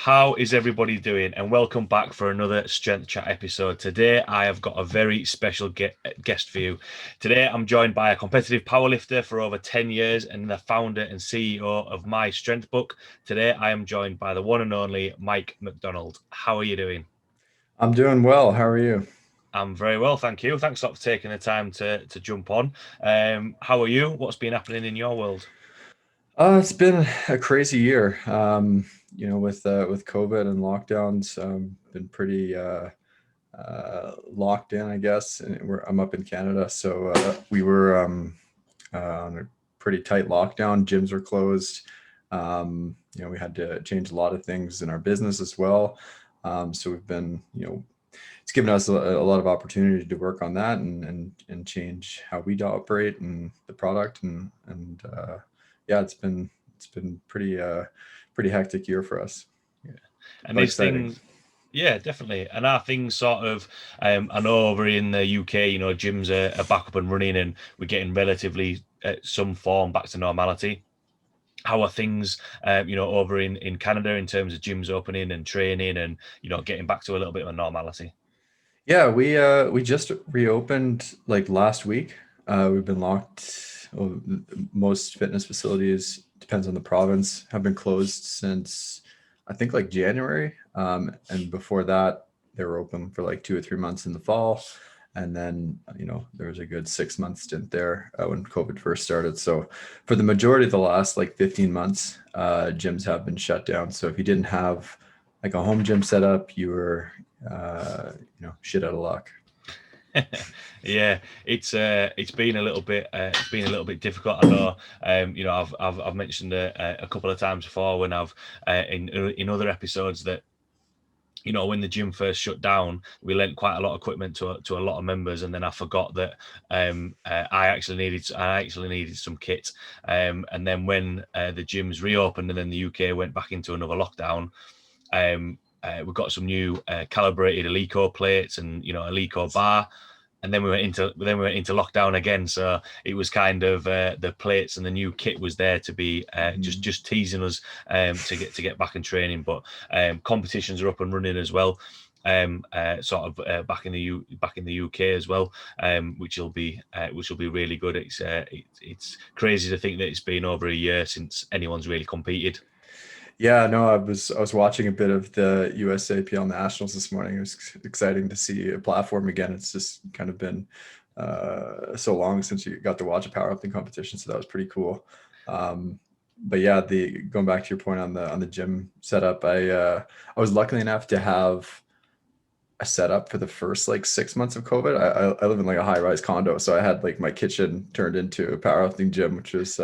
How is everybody doing? And welcome back for another Strength Chat episode. Today, I have got a very special guest for you. Today, I'm joined by a competitive powerlifter for over 10 years and the founder and CEO of My Strength Book. Today, I am joined by the one and only Mike MacDonald. How are you doing? I'm doing well. How are you? I'm very well, thank you. Thanks a lot for taking the time to jump on. How are you? What's been happening in your world? It's been a crazy year. With COVID and lockdowns, been pretty locked in, I guess. And I'm up in Canada, so we were on a pretty tight lockdown. Gyms were closed. We had to change a lot of things in our business as well. So we've been, it's given us a lot of opportunity to work on that and change how we operate and the product and yeah, it's been pretty hectic year for us, Yeah. And but these exciting. things, yeah, definitely. And our things sort of, I know over in the UK, gyms are back up and running and we're getting relatively some form back to normality. How are things, over in Canada in terms of gyms opening and training and, getting back to a little bit of a normality? Yeah, we just reopened like last week. We've been locked. Well, most fitness facilities, depends on the province, have been closed since I think like January. And before that, they were open for like 2 or 3 months in the fall. And then, there was a good 6 month stint there when COVID first started. So for the majority of the last like 15 months, gyms have been shut down. So if you didn't have like a home gym set up, you were shit out of luck. Yeah, it's been a little bit difficult. I know, I've mentioned a couple of times before when I've in other episodes that when the gym first shut down, we lent quite a lot of equipment to a lot of members, and then I forgot that I actually needed some kit. And then when the gyms reopened, and then the UK went back into another lockdown, we got some new calibrated Alico plates and Alico bar, and then we went into lockdown again. So it was kind of the plates and the new kit was there to be just teasing us to get back in training. But competitions are up and running as well. Back in the UK as well, which will be really good. It's crazy to think that it's been over a year since anyone's really competed. Yeah, no, I was watching a bit of the USAPL Nationals this morning. It was exciting to see a platform again. It's just kind of been so long since you got to watch a powerlifting competition, so that was pretty cool. But yeah, the going back to your point on the gym setup, I was lucky enough to have a setup for the first like 6 months of COVID. I live in like a high rise condo, so I had like my kitchen turned into a powerlifting gym, which was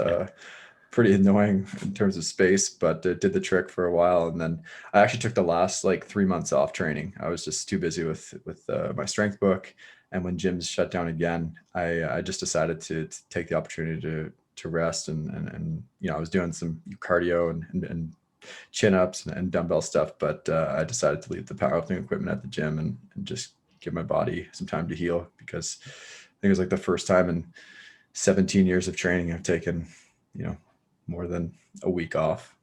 pretty annoying in terms of space, but it did the trick for a while. And then I actually took the last like 3 months off training. I was just too busy with my strength book. And when gyms shut down again, I just decided to take the opportunity to rest and I was doing some cardio and chin ups and dumbbell stuff, but I decided to leave the powerlifting equipment at the gym and just give my body some time to heal, because I think it was like the first time in 17 years of training I've taken, you know, more than a week off.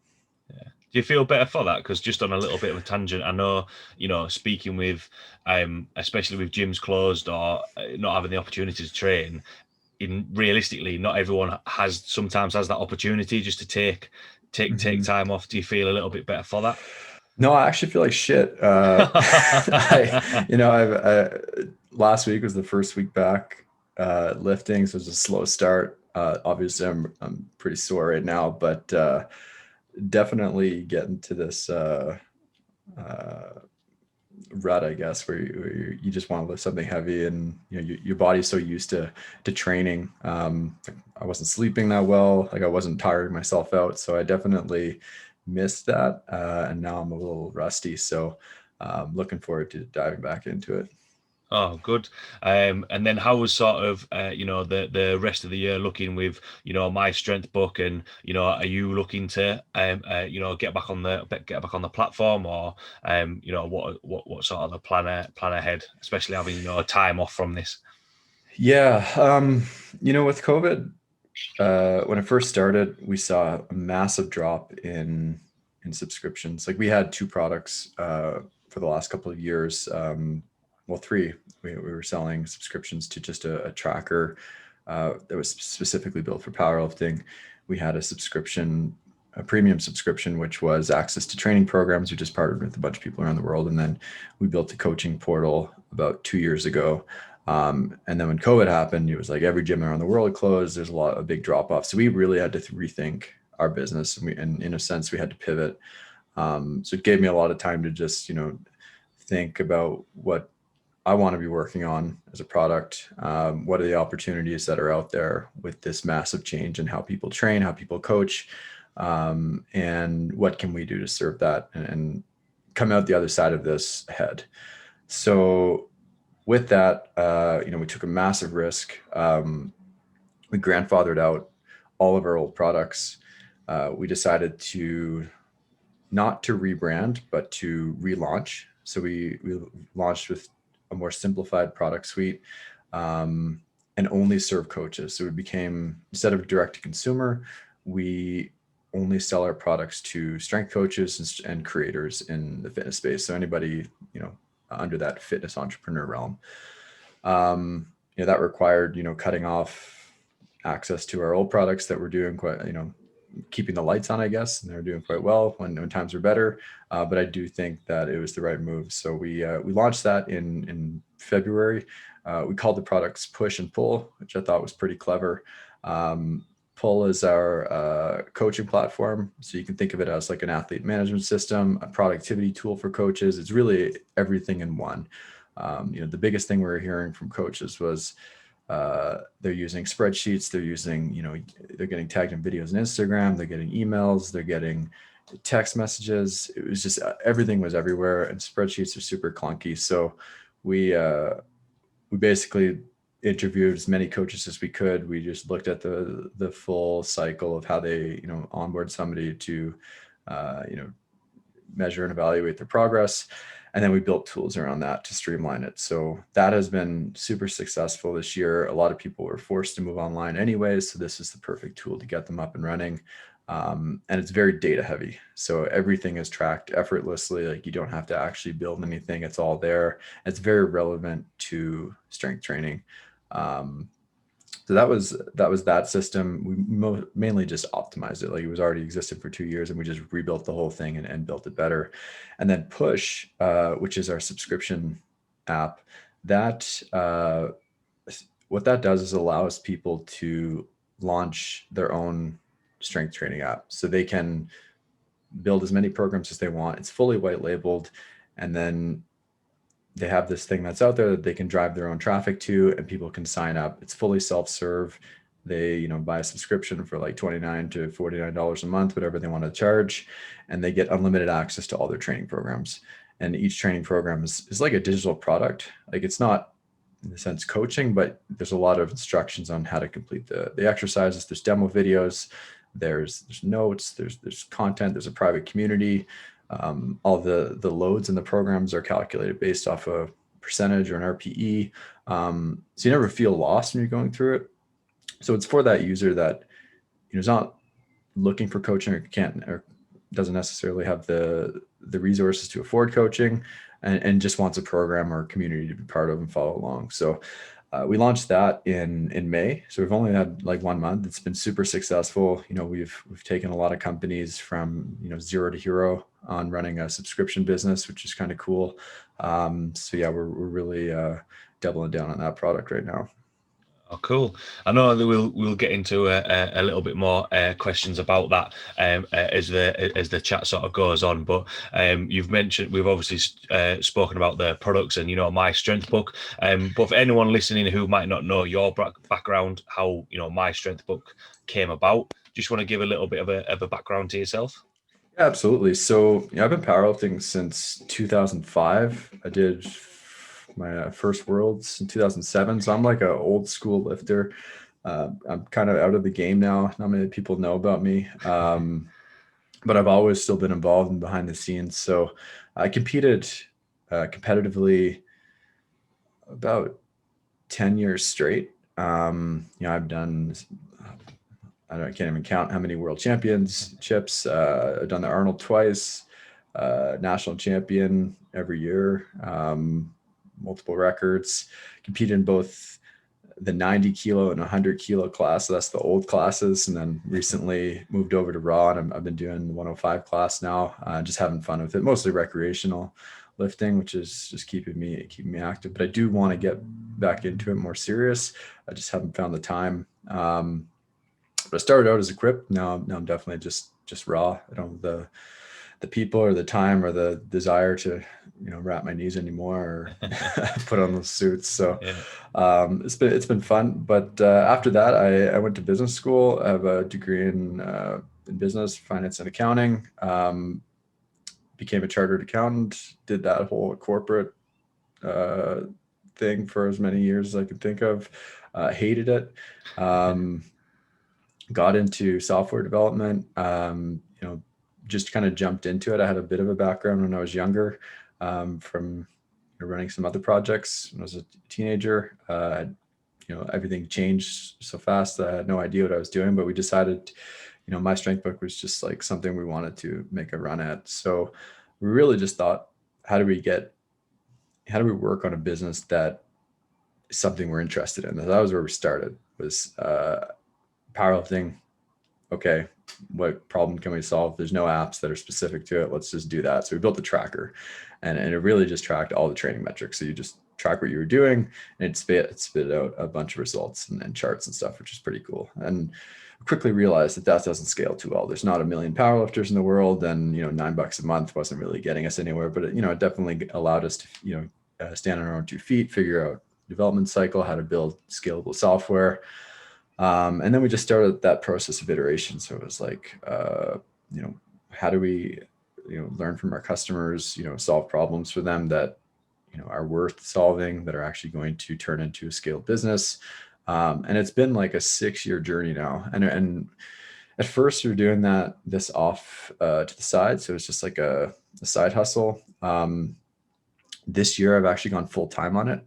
Do you feel better for that? Because just on a little bit of a tangent, I know, speaking with, especially with gyms closed or not having the opportunity to train, in realistically, not everyone sometimes has that opportunity just to take Mhm. time off. Do you feel a little bit better for that? No, I actually feel like shit. Last week was the first week back lifting, so it was a slow start. Obviously, I'm pretty sore right now, but definitely getting to this uh, rut, I guess, where you just want to lift something heavy, and your body's so used to training. I wasn't sleeping that well, like I wasn't tiring myself out, so I definitely missed that, and now I'm a little rusty. So looking forward to diving back into it. Oh, good. And then how was sort of the rest of the year looking with my strength book, and are you looking to get back on the platform, or what sort of the plan ahead, especially having time off from this? Yeah, with COVID, when it first started, we saw a massive drop in in subscriptions. Like we had 2 products for the last couple of years. Well, 3. We were selling subscriptions to just a tracker that was specifically built for powerlifting. We had a premium subscription, which was access to training programs. We just partnered with a bunch of people around the world. And then we built a coaching portal about 2 years ago. And then when COVID happened, it was like every gym around the world closed. There's a big drop off. So we really had to rethink our business. And in a sense, we had to pivot. So it gave me a lot of time to just, think about what I want to be working on as a product. What are the opportunities that are out there with this massive change in how people train, how people coach, and what can we do to serve that and come out the other side of this ahead. So with that, we took a massive risk. We grandfathered out all of our old products. We decided not to rebrand, but to relaunch. So we launched with a more simplified product suite, and only serve coaches. So we became, instead of direct to consumer, we only sell our products to strength coaches and creators in the fitness space. So anybody, under that fitness entrepreneur realm. That required, cutting off access to our old products that were doing quite, keeping the lights on, I guess, and they're doing quite well when times were better. But I do think that it was the right move. So we launched that in February. We called the products Push and Pull, which I thought was pretty clever. Pull is our coaching platform. So you can think of it as like an athlete management system, a productivity tool for coaches. It's really everything in one. The biggest thing we were hearing from coaches was they're using spreadsheets. They're using, they're getting tagged in videos on Instagram. They're getting emails. They're getting text messages. It was just, everything was everywhere, and spreadsheets are super clunky. So we basically interviewed as many coaches as we could. We just looked at the full cycle of how they, onboard somebody to, measure and evaluate their progress. And then we built tools around that to streamline it. So that has been super successful this year. A lot of people were forced to move online anyways. So this is the perfect tool to get them up and running. And it's very data heavy. So everything is tracked effortlessly. Like you don't have to actually build anything. It's all there. It's very relevant to strength training. So that was that system. We mainly just optimized it. Like it was already existed for 2 years, and we just rebuilt the whole thing and built it better. And then Push, which is our subscription app, that what that does is allows people to launch their own strength training app. So they can build as many programs as they want. It's fully white labeled, and then they have this thing that's out there that they can drive their own traffic to, and people can sign up. It's fully self-serve. They, buy a subscription for like $29 to $49 a month, whatever they want to charge, and they get unlimited access to all their training programs. And each training program is like a digital product. Like it's not in the sense coaching, but there's a lot of instructions on how to complete the exercises. There's demo videos, there's notes, there's content, there's a private community. All the loads in the programs are calculated based off a percentage or an RPE. So you never feel lost when you're going through it. So it's for that user that is not looking for coaching or doesn't necessarily have the resources to afford coaching, and just wants a program or a community to be part of and follow along. So we launched that in May. So we've only had like 1 month. It's been super successful. We've taken a lot of companies from, 0 to hero on running a subscription business, which is kind of cool. So yeah, we're really doubling down on that product right now. Oh, cool. I know that we'll get into a little bit more questions about that as the chat sort of goes on. But we've obviously spoken about the products and My Strength Book. But for anyone listening who might not know your background, how My Strength Book came about, just want to give a little bit of a background to yourself. Yeah, absolutely. So I've been powerlifting since 2005. I did my first worlds in 2007. So I'm like an old school lifter. I'm kind of out of the game now. Not many people know about me. But I've always still been involved in behind the scenes. So I competed competitively about 10 years straight. I've done I can't even count how many world championships. I've done the Arnold twice, national champion every year, multiple records, compete in both the 90 kilo and 100 kilo class. So that's the old classes. And then recently moved over to raw, and I've been doing the 105 class now, just having fun with it, mostly recreational lifting, which is just keeping me active. But I do want to get back into it more serious. I just haven't found the time. But I started out as equipped. Now I'm definitely just raw. I don't have the people or the time or the desire to, wrap my knees anymore or put on those suits. So Yeah. it's been fun. But after that, I went to business school. I have a degree in business, finance, and accounting. Became a chartered accountant. Did that whole corporate thing for as many years as I could think of. Hated it. Got into software development. Just kind of jumped into it. I had a bit of a background when I was younger, from running some other projects when I was a teenager. Everything changed so fast that I had no idea what I was doing, but we decided, my strength book was just like something we wanted to make a run at. So we really just thought, how do we work on a business that is something we're interested in? That was where we started, was powerlifting. Okay, what problem can we solve? There's no apps that are specific to it. Let's just do that. So we built the tracker, and it really just tracked all the training metrics. So you just track what you were doing, and it spit out a bunch of results and charts and stuff, which is pretty cool. And quickly realized that doesn't scale too well. There's not a million powerlifters in the world, and $9 a month wasn't really getting us anywhere. But it definitely allowed us to stand on our own 2 feet, figure out development cycle, how to build scalable software. And then we just started that process of iteration. So it was like, how do we, learn from our customers, solve problems for them that, are worth solving, that are actually going to turn into a scaled business. And it's been like a 6-year journey now. And at first we were doing this off to the side. So it's just like a side hustle. This year I've actually gone full time on it.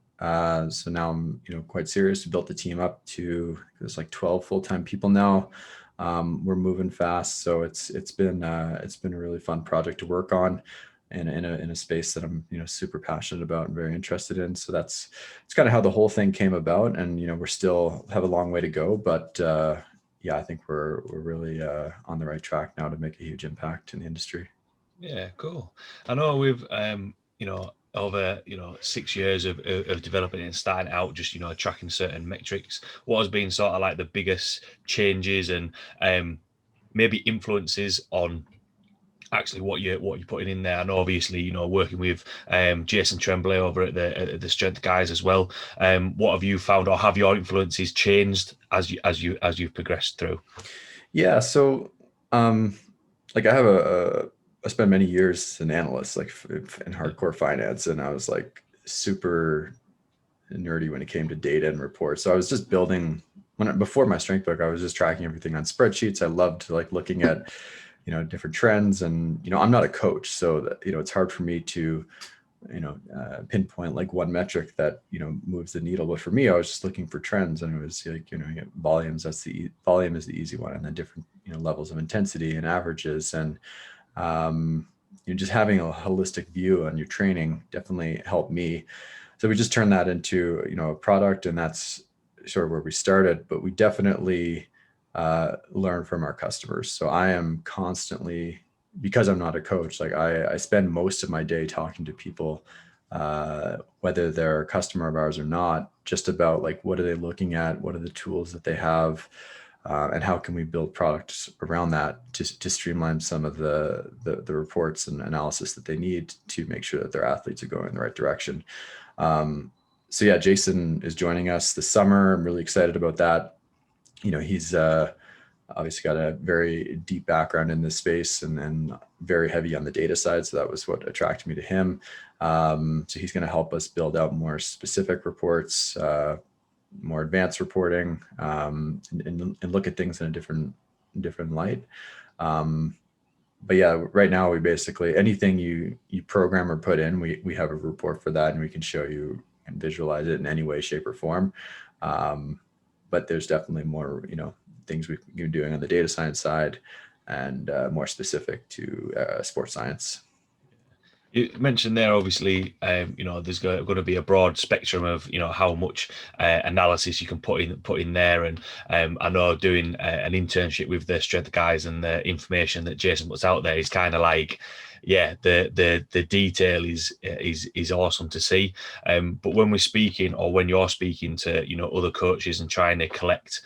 So now I'm, quite serious. We built the team up to, there's like 12 full-time people now. We're moving fast. So it's been a really fun project to work on, and in a space that I'm, super passionate about and very interested in. So it's kind of how the whole thing came about. And, we still have a long way to go, but, yeah, I think we're really, on the right track now to make a huge impact in the industry. Yeah, cool. I know we've over 6 years of developing it and starting out, just tracking certain metrics. What has been sort of like the biggest changes and maybe influences on actually what you're putting in there? And obviously, working with Jason Tremblay over at the Strength Guys as well. What have you found, or have your influences changed as you've progressed through? Yeah. So, like I spent many years as an analyst, like in hardcore finance, and I was like super nerdy when it came to data and reports. So I was just building before my strength book, I was just tracking everything on spreadsheets. I loved like looking at, different trends, and, I'm not a coach, so that, it's hard for me to, pinpoint like one metric that, moves the needle. But for me, I was just looking for trends, and it was like, volume is the easy one. And then different, levels of intensity and averages, and, just having a holistic view on your training definitely helped me. So we just turned that into, a product, and that's sort of where we started. But we definitely learn from our customers. So I am constantly, because I'm not a coach, like I spend most of my day talking to people, whether they're a customer of ours or not, just about like, what are they looking at? What are the tools that they have? And how can we build products around that to streamline some of the reports and analysis that they need to make sure that their athletes are going in the right direction. So yeah, Jason is joining us this summer. I'm really excited about that. He's obviously got a very deep background in this space, and very heavy on the data side. So that was what attracted me to him. So he's going to help us build out more specific reports, more advanced reporting, and look at things in a different light. But yeah, right now we basically, anything you program or put in, we have a report for that, and we can show you and visualize it in any way, shape, or form. But there's definitely more, things we've been doing on the data science side, and more specific to sports science. You mentioned there, obviously, there's going to be a broad spectrum of, how much analysis you can put in there. And I know doing an internship with the strength guys and the information that Jason puts out there is kind of like, yeah, the detail is awesome to see. But when we're speaking, or when you're speaking to, other coaches and trying to collect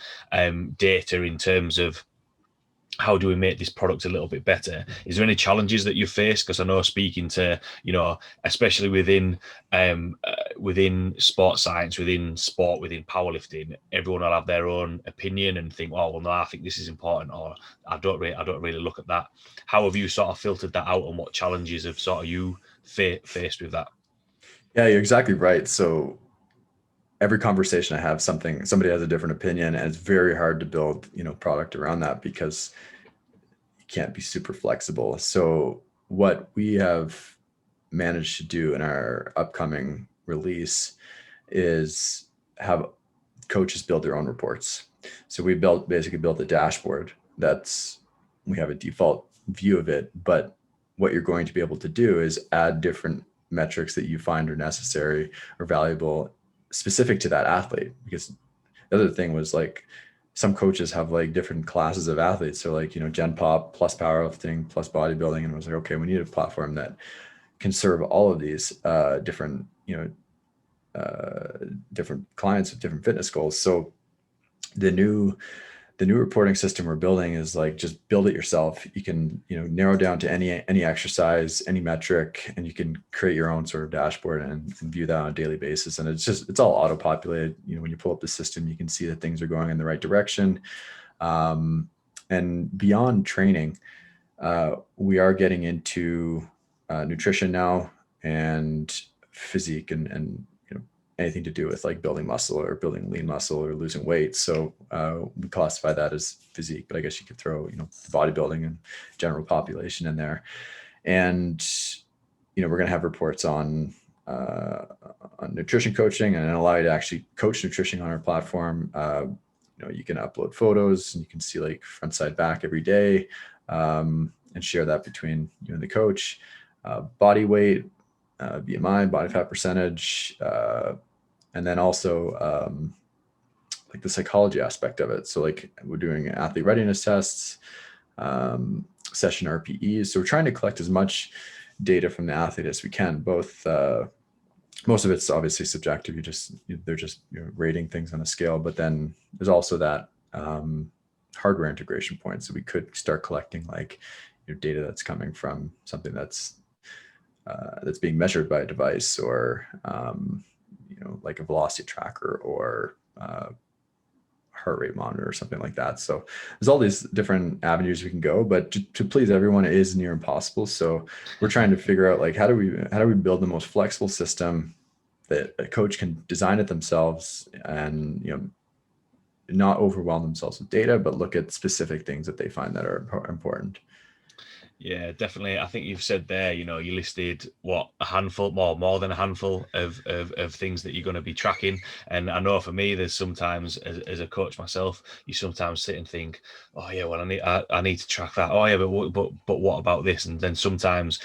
data in terms of how do we make this product a little bit better? Is there any challenges that you face? Because I know speaking to, especially within sports science, within sport, within powerlifting, everyone will have their own opinion and think, oh, well, no, I think this is important, or I don't really look at that. How have you sort of filtered that out, and what challenges have sort of you faced with that? Yeah, you're exactly right. So every conversation I have, somebody has a different opinion, and it's very hard to build, product around that because you can't be super flexible. So what we have managed to do in our upcoming release is have coaches build their own reports. So we basically built a dashboard we have a default view of it, but what you're going to be able to do is add different metrics that you find are necessary or valuable specific to that athlete. Because the other thing was, like, some coaches have like different classes of athletes. So like, Gen Pop plus powerlifting plus bodybuilding. And I was like, okay, we need a platform that can serve all of these different clients with different fitness goals. So the new reporting system we're building is like, just build it yourself. You can, narrow down to any exercise, any metric, and you can create your own sort of dashboard and view that on a daily basis. And it's all auto populated. When you pull up the system, you can see that things are going in the right direction. And beyond training, we are getting into nutrition now, and physique, and anything to do with like building muscle or building lean muscle or losing weight. So we classify that as physique, but I guess you could throw, bodybuilding and general population in there. And, we're going to have reports on nutrition coaching, and allow you to actually coach nutrition on our platform. You can upload photos, and you can see like front, side, back every day, and share that between you and the coach. Body weight, BMI, body fat percentage, and then also like the psychology aspect of it. So like, we're doing athlete readiness tests, session RPEs. So we're trying to collect as much data from the athlete as we can. Both most of it's obviously subjective. They're just rating things on a scale, but then there's also that hardware integration point. So we could start collecting like data that's coming from something that's being measured by a device, or like a velocity tracker, or heart rate monitor, or something like that. So there's all these different avenues we can go, but to please everyone is near impossible. So we're trying to figure out like, how do we build the most flexible system that a coach can design it themselves, and not overwhelm themselves with data, but look at specific things that they find that are important. Yeah, definitely. I think you've said there, you listed what, a handful, more than a handful of things that you're going to be tracking. And I know for me, there's sometimes, as a coach myself, you sometimes sit and think, oh yeah, well, I need to track that. Oh yeah, but what about this? And then sometimes,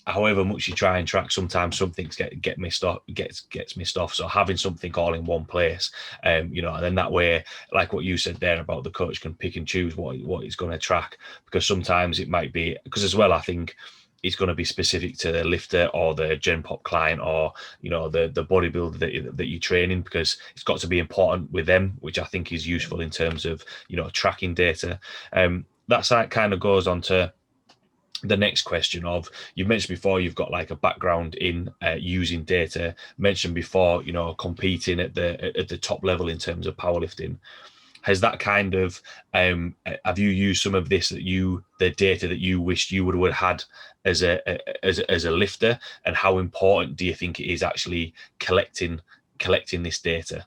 however much you try and track, sometimes some things get missed off, gets missed off. So having something all in one place, and then that way, like what you said there about the coach can pick and choose what he's going to track, because sometimes it might be, because as well, I think it's going to be specific to the lifter or the Gen Pop client, or the bodybuilder that you're training, because it's got to be important with them, which I think is useful in terms of tracking data. That side kind of goes on to the next question of, you've mentioned before you've got like a background in using data, mentioned before competing at the top level in terms of powerlifting. Has that kind of have you used some of this, the data that you wished you would have had as a lifter, and how important do you think it is actually collecting this data?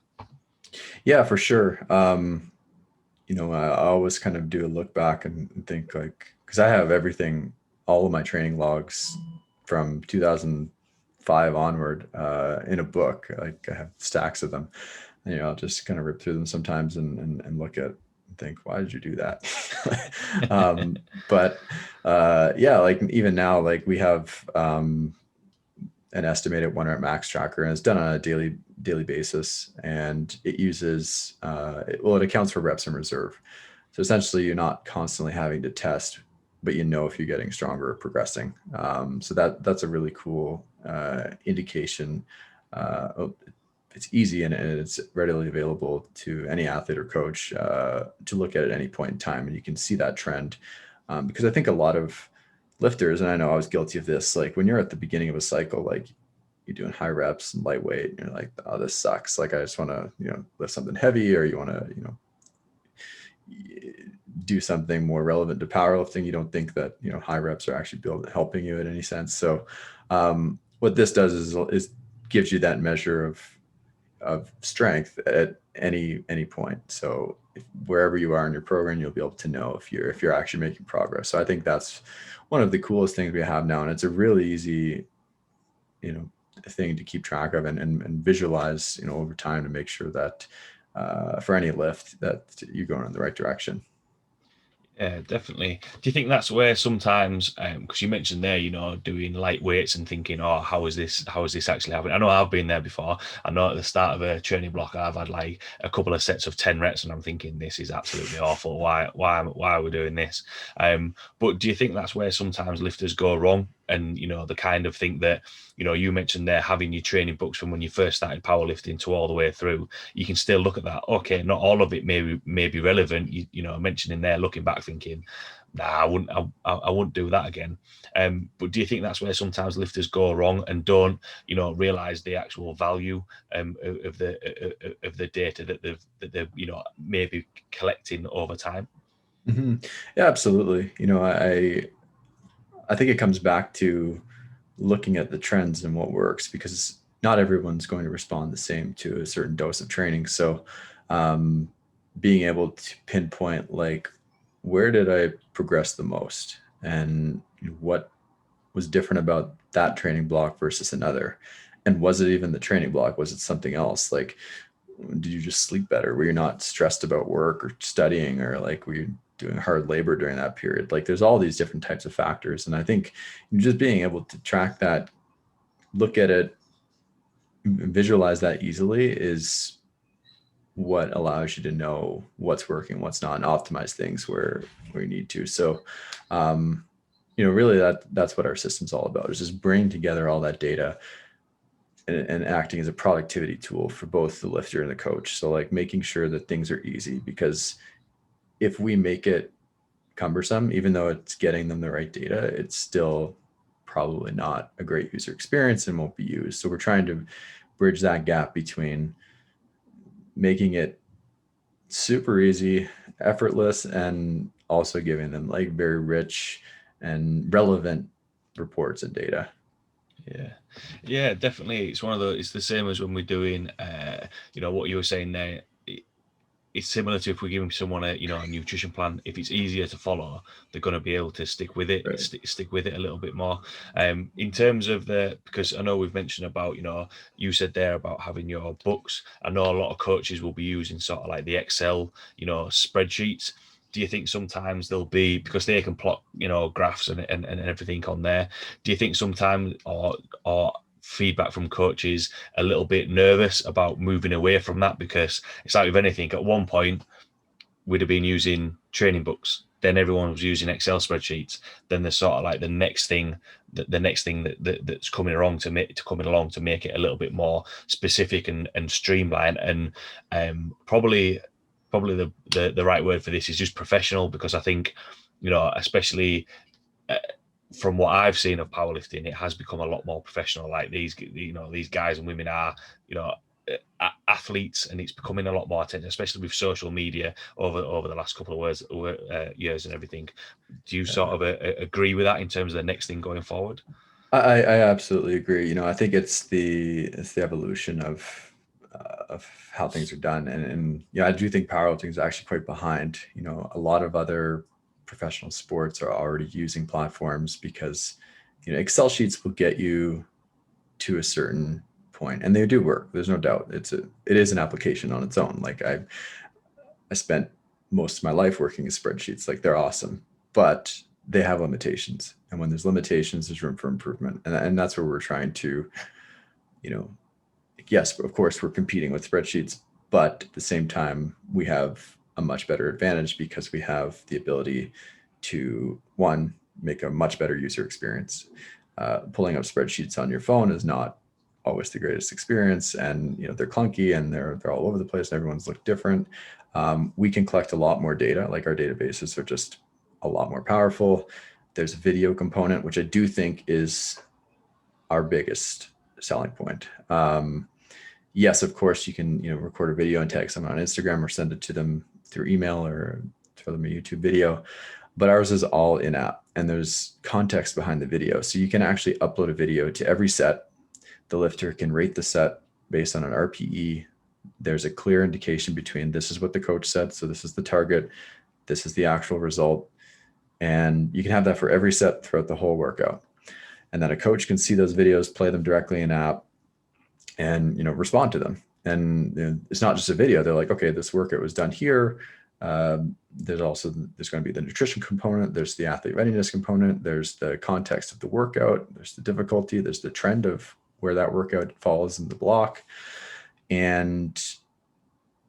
Yeah, for sure. I always kind of do a look back and think, like, because I have everything, all of my training logs from 2005 onward in a book. Like, I have stacks of them. I'll just kind of rip through them sometimes and look at and think, why did you do that? But yeah, like even now, like we have an estimated 1 rep max tracker, and it's done on a daily basis, and it uses it accounts for reps in reserve. So essentially, you're not constantly having to test, but if you're getting stronger or progressing. So that's a really cool indication. It's easy and it's readily available to any athlete or coach to look at any point in time, and you can see that trend. Because I think a lot of lifters, and I know I was guilty of this, like when you're at the beginning of a cycle, like you're doing high reps and lightweight, and you're like, oh, this sucks. Like I just want to, lift something heavy, or you want to, do something more relevant to powerlifting. You don't think that, high reps are actually helping you in any sense. So what this does is gives you that measure of strength at any point. So wherever you are in your program, you'll be able to know if you're actually making progress. So I think that's one of the coolest things we have now, and it's a really easy, thing to keep track of and visualize, over time, to make sure that for any lift that you're going in the right direction. Yeah, definitely. Do you think that's where sometimes, because you mentioned there, doing light weights and thinking, oh, how is this actually happening? I know I've been there before. I know at the start of a training block, I've had like a couple of sets of 10 reps, and I'm thinking, this is absolutely awful. Why are we doing this? But do you think that's where sometimes lifters go wrong? And, the kind of think that, you mentioned there, having your training books from when you first started powerlifting to all the way through, you can still look at that. Okay, not all of it may be relevant. Mentioning there, looking back, thinking, nah, I wouldn't do that again. But do you think that's where sometimes lifters go wrong and don't, realize the actual value of the data that they've maybe collecting over time? Mm-hmm. Yeah, absolutely. I think it comes back to looking at the trends and what works, because not everyone's going to respond the same to a certain dose of training. So being able to pinpoint, like, where did I progress the most, and what was different about that training block versus another, and was it even the training block? Was it something else? Like, did you just sleep better? Were you not stressed about work or studying, or like were you doing hard labor during that period? Like there's all these different types of factors. And I think just being able to track that, look at it, visualize that easily is what allows you to know what's working, what's not, and optimize things where you need to. So, really that's what our system's all about, is just bringing together all that data and acting as a productivity tool for both the lifter and the coach. So like making sure that things are easy, because if we make it cumbersome, even though it's getting them the right data, it's still probably not a great user experience and won't be used. So we're trying to bridge that gap between making it super easy, effortless, and also giving them like very rich and relevant reports and data. Yeah, definitely. It's the same as when we're doing, what you were saying there. It's similar to if we're giving someone a nutrition plan. If it's easier to follow, they're going to be able to stick with it. Right. Stick with it a little bit more. In terms of because I know we've mentioned about, you said there about having your books. I know a lot of coaches will be using sort of like the Excel, spreadsheets. Do you think sometimes they'll be, because they can plot, graphs and everything on there? Do you think sometimes, or feedback from coaches, a little bit nervous about moving away from that? Because it's like with anything, at one point we'd have been using training books, then everyone was using Excel spreadsheets, then there's sort of like the next thing that's coming along to make it a little bit more specific and streamlined, and probably the right word for this is just professional, because I think, especially from what I've seen of powerlifting, it has become a lot more professional. Like these guys and women are, athletes, and it's becoming a lot more attention, especially with social media over the last couple of years and everything. Do you sort of agree with that in terms of the next thing going forward? I absolutely agree. I think it's the evolution of how things are done, and I do think powerlifting is actually quite behind. A lot of other professional sports are already using platforms, because Excel sheets will get you to a certain point, and they do work. There's no doubt. It is an application on its own. Like I spent most of my life working with spreadsheets. Like they're awesome, but they have limitations. And when there's limitations, there's room for improvement. And that's where we're trying to, yes, of course, we're competing with spreadsheets, but at the same time, we have a much better advantage because we have the ability to, one, make a much better user experience. Pulling up spreadsheets on your phone is not always the greatest experience, and they're clunky and they're all over the place and everyone's look different. We can collect a lot more data. Like our databases are just a lot more powerful. There's a video component, which I do think is our biggest selling point. Yes, of course, you can record a video and tag someone on Instagram or send it to them through email or throw them a YouTube video. But ours is all in-app, and there's context behind the video. So you can actually upload a video to every set. The lifter can rate the set based on an RPE. There's a clear indication between this is what the coach said, so this is the target, this is the actual result. And you can have that for every set throughout the whole workout. And then a coach can see those videos, play them directly in app, and respond to them. And it's not just a video. They're like, okay, this workout was done here. There's going to be the nutrition component. There's the athlete readiness component. There's the context of the workout. There's the difficulty. There's the trend of where that workout falls in the block. And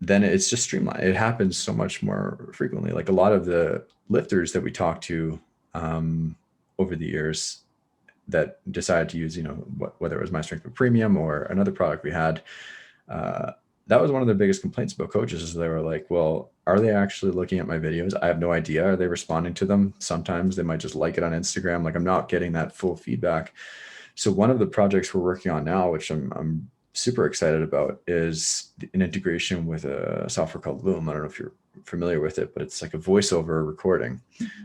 then it's just streamlined. It happens so much more frequently. Like a lot of the lifters that we talked to over the years that decided to use, whether it was My Strength Premium or another product we had, that was one of the biggest complaints about coaches is they were like, well, are they actually looking at my videos? I have no idea. Are they responding to them? Sometimes they might just like it on Instagram. Like I'm not getting that full feedback. So one of the projects we're working on now, which I'm super excited about, is an integration with a software called Loom. I don't know if you're familiar with it, but it's like a voiceover recording.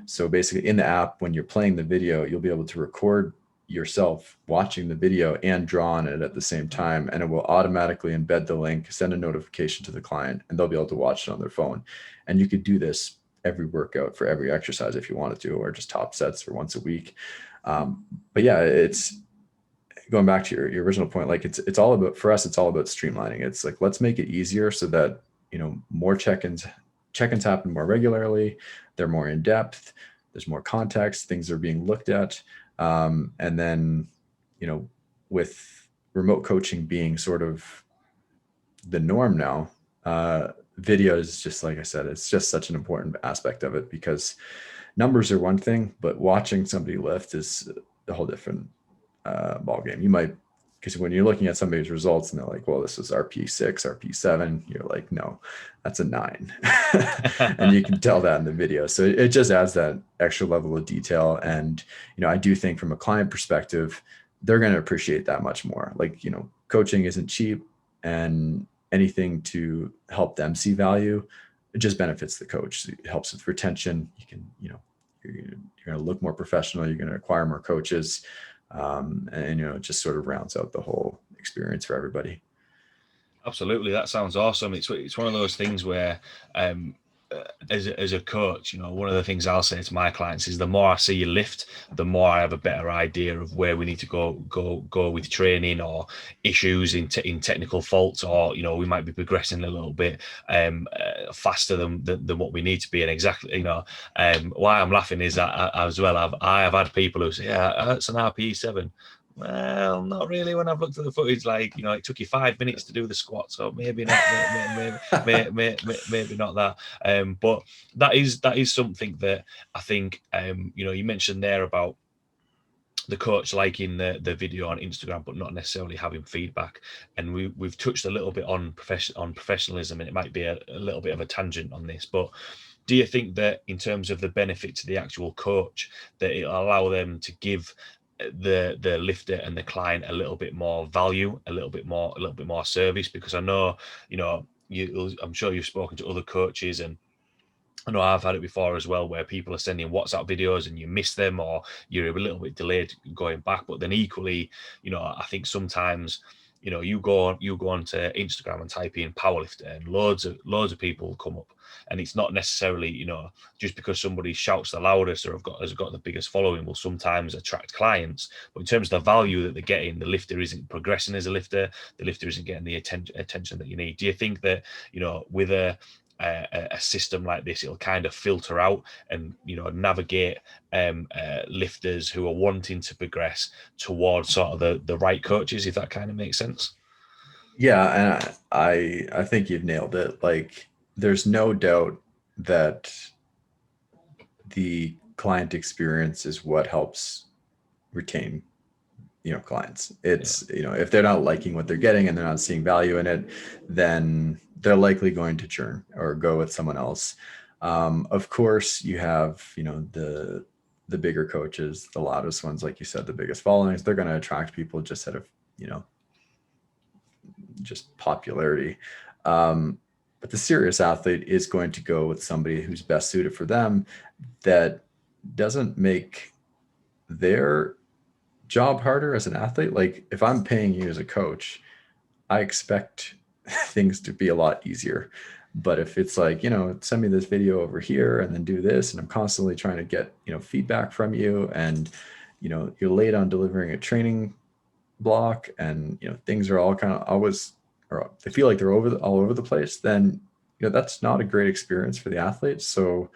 So basically in the app, when you're playing the video, you'll be able to record yourself watching the video and draw on it at the same time, and it will automatically embed the link, send a notification to the client, and they'll be able to watch it on their phone. And you could do this every workout for every exercise if you wanted to, or just top sets or once a week. But yeah, it's going back to your original point. Like it's all about, for us, it's all about streamlining. It's like, let's make it easier so that more check-ins happen more regularly. They're more in depth. There's more context. Things are being looked at. And then, with remote coaching being sort of the norm now, video is just, like I said, it's just such an important aspect of it, because numbers are one thing, but watching somebody lift is a whole different ballgame. You might, because when you're looking at somebody's results and they're like, well, this is RP6, RP7, you're like, no, that's a 9. And you can tell that in the video. So it just adds that extra level of detail. And, I do think from a client perspective, they're going to appreciate that much more. Like, coaching isn't cheap, and anything to help them see value, it just benefits the coach. It helps with retention. You can, you're going to look more professional. You're going to acquire more coaches. And it just sort of rounds out the whole experience for everybody. Absolutely, that sounds awesome. It's one of those things where, as a coach, one of the things I'll say to my clients is the more I see you lift, the more I have a better idea of where we need to go with training, or issues in technical faults, or we might be progressing a little bit faster than what we need to be. And exactly, why I'm laughing is that as well, I have had people who say, yeah, it's an RPE7. Well, not really. When I've looked at the footage, like, it took you 5 minutes to do the squat, so maybe not, maybe not that. But that is something that I think, you mentioned there about the coach liking the video on Instagram, but not necessarily having feedback. And we've touched a little bit on professionalism, and it might be a little bit of a tangent on this, but do you think that in terms of the benefit to the actual coach, that it'll allow them to give the lifter and the client a little bit more value, a little bit more service? Because I know, I'm sure you've spoken to other coaches, and I know I've had it before as well, where people are sending WhatsApp videos and you miss them, or you're a little bit delayed going back. But then equally, I think sometimes you go onto Instagram and type in powerlifter, and loads of people will come up. And it's not necessarily, just because somebody shouts the loudest or has got the biggest following will sometimes attract clients. But in terms of the value that they're getting, the lifter isn't progressing as a lifter. The lifter isn't getting the attention that you need. Do you think that, with a system like this, it'll kind of filter out and navigate lifters who are wanting to progress towards sort of the right coaches, if that kind of makes sense? Yeah, and I think you've nailed it. Like, there's no doubt that the client experience is what helps retain, clients. It's, if they're not liking what they're getting and they're not seeing value in it, then they're likely going to churn or go with someone else. Of course, you have, the bigger coaches, the loudest ones, like you said, the biggest followings. They're going to attract people just out of, just popularity. But the serious athlete is going to go with somebody who's best suited for them, that doesn't make their job harder as an athlete. Like, if I'm paying you as a coach, I expect things to be a lot easier. But if it's like, send me this video over here and then do this, and I'm constantly trying to get, feedback from you, and, you're late on delivering a training block, and, things are all kind of always, or they feel like they're all over the place, then, that's not a great experience for the athletes. So,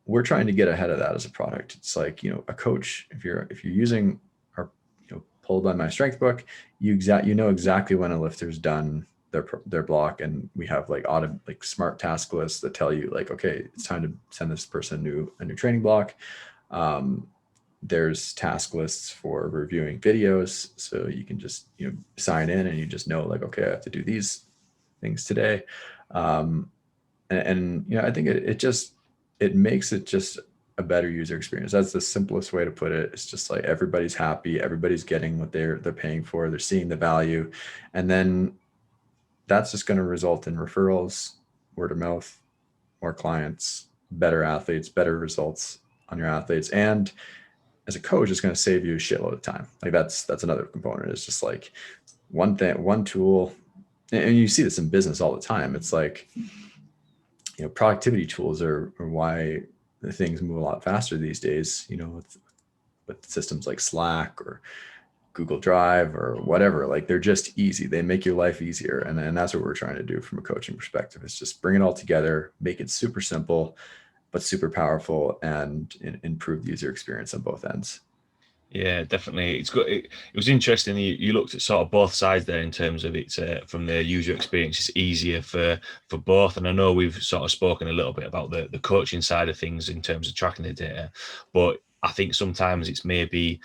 we're trying to get ahead of that as a product. It's like, a coach, if you're using our, Pulled by My Strength book, you know exactly when a lifter's done their block, and we have like smart task lists that tell you like, okay, it's time to send this person a new training block. There's task lists for reviewing videos, so you can just sign in and you just know like, okay, I have to do these things today. And I think it makes it just a better user experience. That's the simplest way to put it. It's just like everybody's happy, everybody's getting what they're paying for, they're seeing the value, and then that's just going to result in referrals, word of mouth, more clients, better athletes, better results on your athletes. And as a coach, it's going to save you a shitload of time. Like, that's another component. It's just like one tool, and you see this in business all the time. It's like, productivity tools are why the things move a lot faster these days, with systems like Slack or Google Drive or whatever. Like, they're just easy. They make your life easier. And that's what we're trying to do from a coaching perspective. It's just bring it all together, make it super simple, but super powerful, and improve the user experience on both ends. Yeah, definitely. It's good. It was interesting. You looked at sort of both sides there in terms of it's from the user experience. It's easier for both, and I know we've sort of spoken a little bit about the coaching side of things in terms of tracking the data, but I think sometimes it's maybe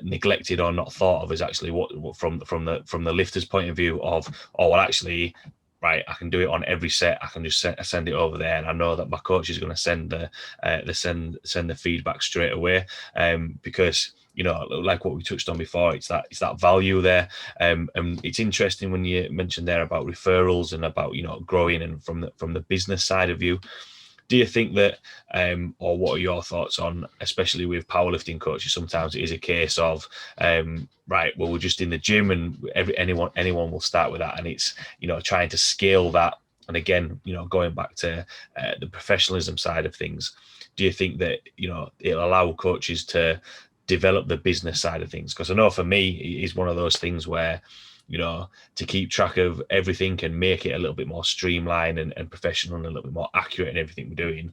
neglected or not thought of as actually what from the lifter's point of view of, oh well, actually, right, I can do it on every set. I can just send it over there, and I know that my coach is going to send the feedback straight away. Because like what we touched on before, it's that value there. And it's interesting when you mentioned there about referrals and about growing, and from the business side of view. Do you think that, or what are your thoughts on, especially with powerlifting coaches, sometimes it is a case of, right, well, we're just in the gym and anyone will start with that, and it's trying to scale that. And again, going back to the professionalism side of things, do you think that it'll allow coaches to develop the business side of things? Because I know for me, it is one of those things where to keep track of everything and make it a little bit more streamlined and professional and a little bit more accurate in everything we're doing,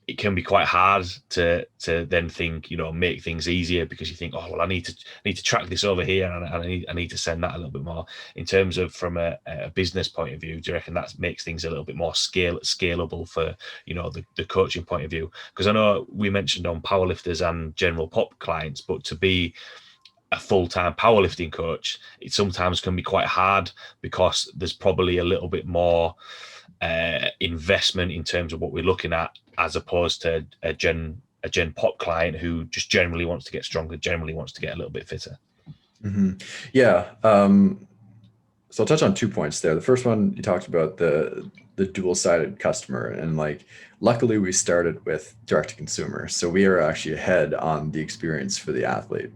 it can be quite hard to then think, make things easier, because you think, oh, well, I need to track this over here, and I need to send that a little bit more. In terms of from a business point of view, do you reckon that makes things a little bit more scalable for, the coaching point of view? Because I know we mentioned on powerlifters and general pop clients, but to be a full-time powerlifting coach, it sometimes can be quite hard, because there's probably a little bit more investment in terms of what we're looking at, as opposed to a gen pop client who just generally wants to get stronger, generally wants to get a little bit fitter. Mm-hmm. Yeah. So I'll touch on 2 points there. The first one, you talked about the dual-sided customer, and like, luckily we started with direct to consumer, so we are actually ahead on the experience for the athlete.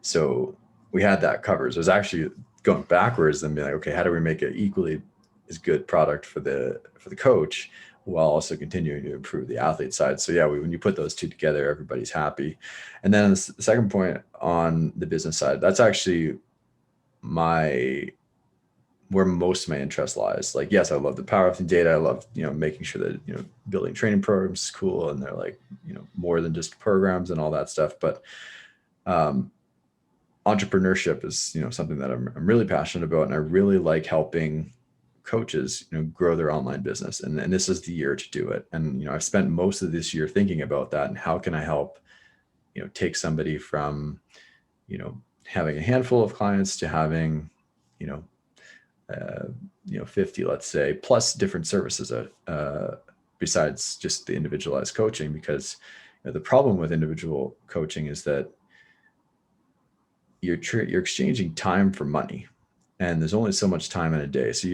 So we had that covered. So it was actually going backwards and being like, okay, how do we make it equally as good product for the coach while also continuing to improve the athlete side? So yeah, when you put those two together, everybody's happy. And then the second point on the business side, that's actually where most of my interest lies. Like, yes, I love the powerlifting data. I love, making sure that, building training programs is cool. And they're like, more than just programs and all that stuff. But entrepreneurship is, something that I'm really passionate about. And I really like helping coaches, grow their online business. And this is the year to do it. And, I've spent most of this year thinking about that and how can I help, take somebody from, having a handful of clients to having, 50, let's say, plus different services besides just the individualized coaching. Because the problem with individual coaching is that you're exchanging time for money, and there's only so much time in a day. So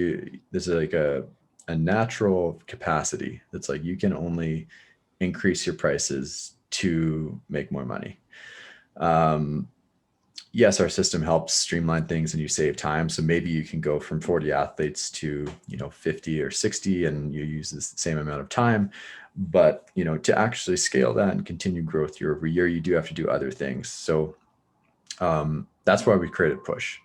there's like a natural capacity that's like you can only increase your prices to make more money. Yes, our system helps streamline things and you save time. So maybe you can go from 40 athletes to, 50 or 60 and you use the same amount of time. But, to actually scale that and continue growth year over year, you do have to do other things. So that's why we created Push.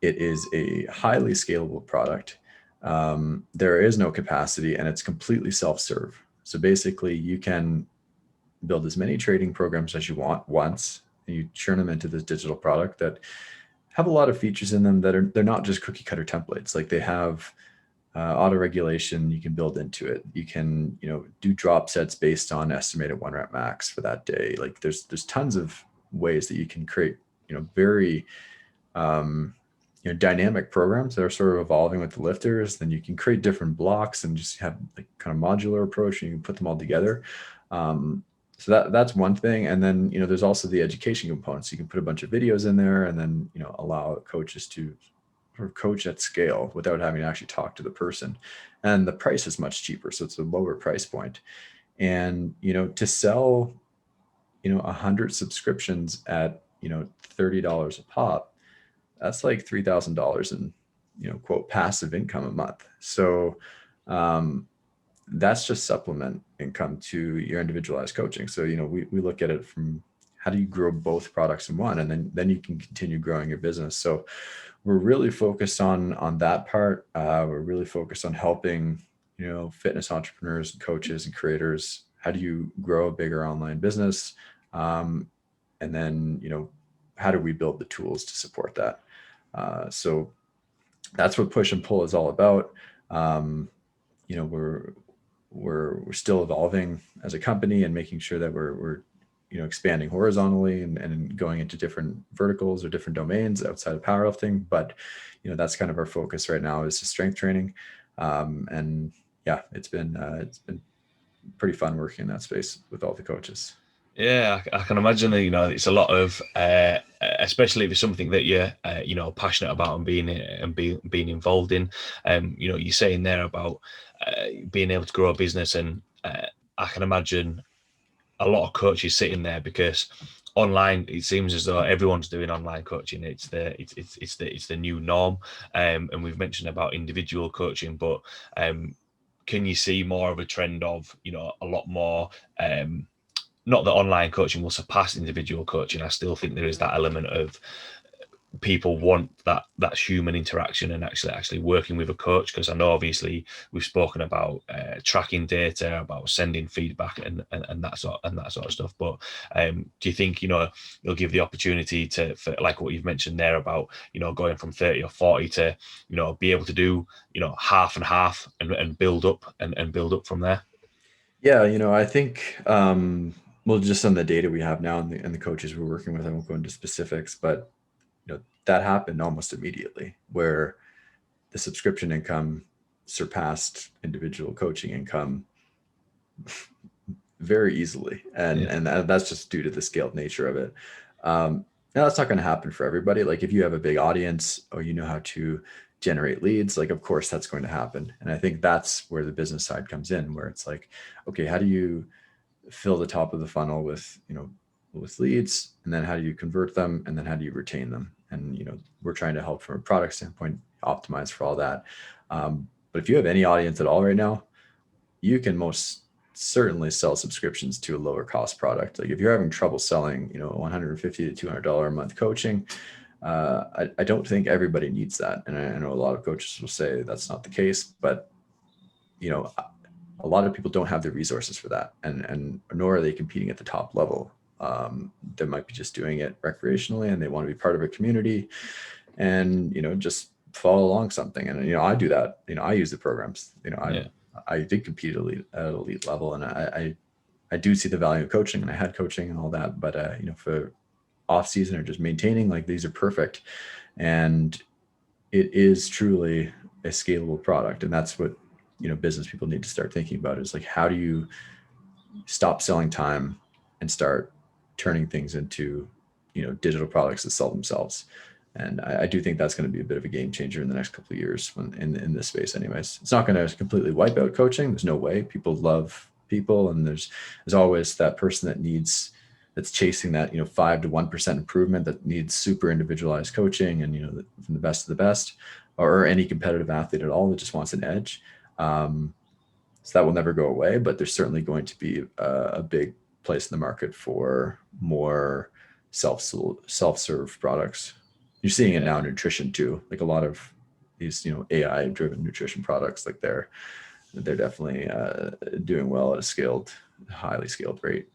It is a highly scalable product. There is no capacity and it's completely self-serve. So basically you can build as many trading programs as you want once, and you churn them into this digital product that have a lot of features in them that they're not just cookie cutter templates. Like they have auto regulation you can build into it. You can, do drop sets based on estimated 1 rep max for that day. Like there's tons of ways that you can create, very, dynamic programs that are sort of evolving with the lifters. Then you can create different blocks and just have like kind of modular approach and you can put them all together. So that's one thing. And then, there's also the education components. You can put a bunch of videos in there and then, allow coaches to sort of coach at scale without having to actually talk to the person. And the price is much cheaper. So it's a lower price point. And, to sell, 100 subscriptions at, $30 a pop, that's like $3,000 in, quote, passive income a month. So, that's just supplement income to your individualized coaching. So, we look at it from how do you grow both products in one, and then you can continue growing your business. So we're really focused on that part. We're really focused on helping, fitness entrepreneurs and coaches and creators. How do you grow a bigger online business? And then, how do we build the tools to support that? So that's what Push and Pull is all about. We're still evolving as a company and making sure that we're expanding horizontally and going into different verticals or different domains outside of powerlifting. But that's kind of our focus right now is strength training. And yeah, it's been pretty fun working in that space with all the coaches. Yeah, I can imagine that, it's a lot of, especially if it's something that you're, passionate about and being involved in. You're saying there about being able to grow a business, and I can imagine a lot of coaches sitting there because online it seems as though everyone's doing online coaching. It's the new norm, and we've mentioned about individual coaching, but can you see more of a trend of a lot more? Not that online coaching will surpass individual coaching. I still think there is that element of people want that human interaction and actually working with a coach, because I know obviously we've spoken about tracking data, about sending feedback and that sort of stuff. But do you think you'll give the opportunity for like what you've mentioned there about going from 30 or 40 to be able to do half and half and build up and build up from there? Yeah, I think well, just on the data we have now and the coaches we're working with, I won't go into specifics, but that happened almost immediately, where the subscription income surpassed individual coaching income very easily, and that's just due to the scaled nature of it. Now that's not going to happen for everybody. Like if you have a big audience or you know how to generate leads, like of course that's going to happen. And I think that's where the business side comes in, where it's like, okay, how do you fill the top of the funnel with with leads, and then how do you convert them, and then how do you retain them? And we're trying to help from a product standpoint optimize for all that. But if you have any audience at all right now, you can most certainly sell subscriptions to a lower cost product. Like if you're having trouble selling, $150 to $200 a month coaching, I don't think everybody needs that. And I know a lot of coaches will say that's not the case, but a lot of people don't have the resources for that, and nor are they competing at the top level. They might be just doing it recreationally, and they want to be part of a community, and just follow along something. And I do that. I use the programs. I did compete at elite level, and I do see the value of coaching, and I had coaching and all that. But for off season or just maintaining, like, these are perfect, and it is truly a scalable product. And that's what business people need to start thinking about, is like, how do you stop selling time and start turning things into digital products that sell themselves. And I do think that's going to be a bit of a game changer in the next couple of years in this space. Anyways, it's not going to completely wipe out coaching. There's no way. People love people, and there's always that person that's chasing that 5 to 1% improvement, that needs super individualized coaching, and from the best of the best, or any competitive athlete at all that just wants an edge. So that will never go away, but there's certainly going to be a big place in the market for more self-serve products. You're seeing it now in nutrition too. Like a lot of these, AI driven nutrition products, like they're definitely doing well at a highly scaled rate.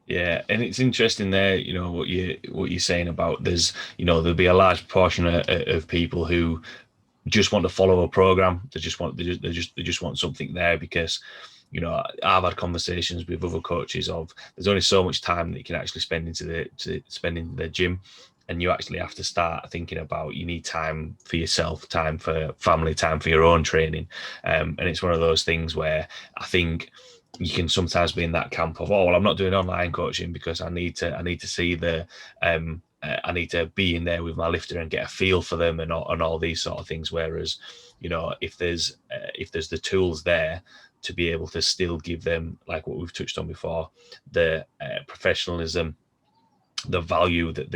Yeah, and it's interesting there, what you're saying about there'll be a large portion of people who just want to follow a program. They just want something there because, I've had conversations with other coaches of there's only so much time that you can actually spend in the gym, and you actually have to start thinking about, you need time for yourself, time for family, time for your own training, and it's one of those things where I think you can sometimes be in that camp of, I'm not doing online coaching because I need to see I need to be in there with my lifter and get a feel for them and all these sort of things. Whereas, if there's the tools there to be able to still give them, like what we've touched on before, the professionalism, the value that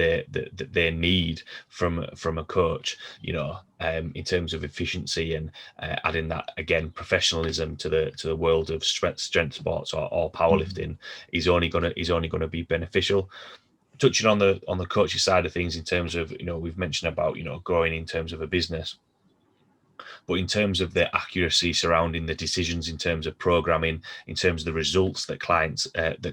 they need from a coach, in terms of efficiency, and adding that again professionalism to the world of strength sports or powerlifting, is only gonna be beneficial. Touching on the coaching side of things, in terms of we've mentioned about growing in terms of a business, but in terms of the accuracy surrounding the decisions, in terms of programming, in terms of the results that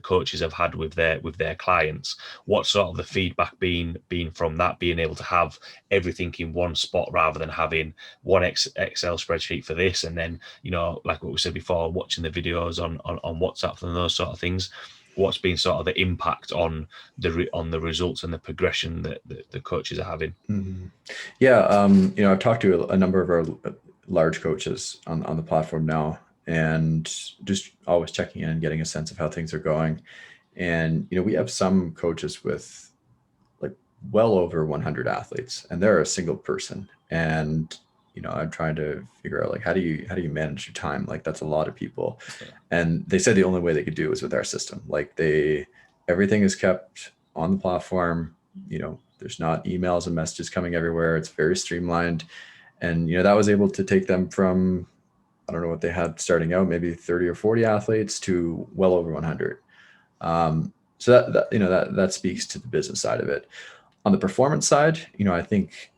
coaches have had with their clients, what sort of the feedback being from that, being able to have everything in one spot rather than having one Excel spreadsheet for this, and then like what we said before, watching the videos on WhatsApp and those sort of things. What's been sort of the impact on the results and the progression that the coaches are having? Mm-hmm. Yeah, I've talked to a number of our large coaches on the platform now, and just always checking in and getting a sense of how things are going. And we have some coaches with like well over 100 athletes, and they're a single person. And I'm trying to figure out, like, how do you manage your time? Like, that's a lot of people. Yeah. And they said the only way they could do it was with our system. Like, everything is kept on the platform. There's not emails and messages coming everywhere. It's very streamlined. And that was able to take them from, I don't know what they had starting out, maybe 30 or 40 athletes to well over 100. So that speaks to the business side of it. On the performance side, I think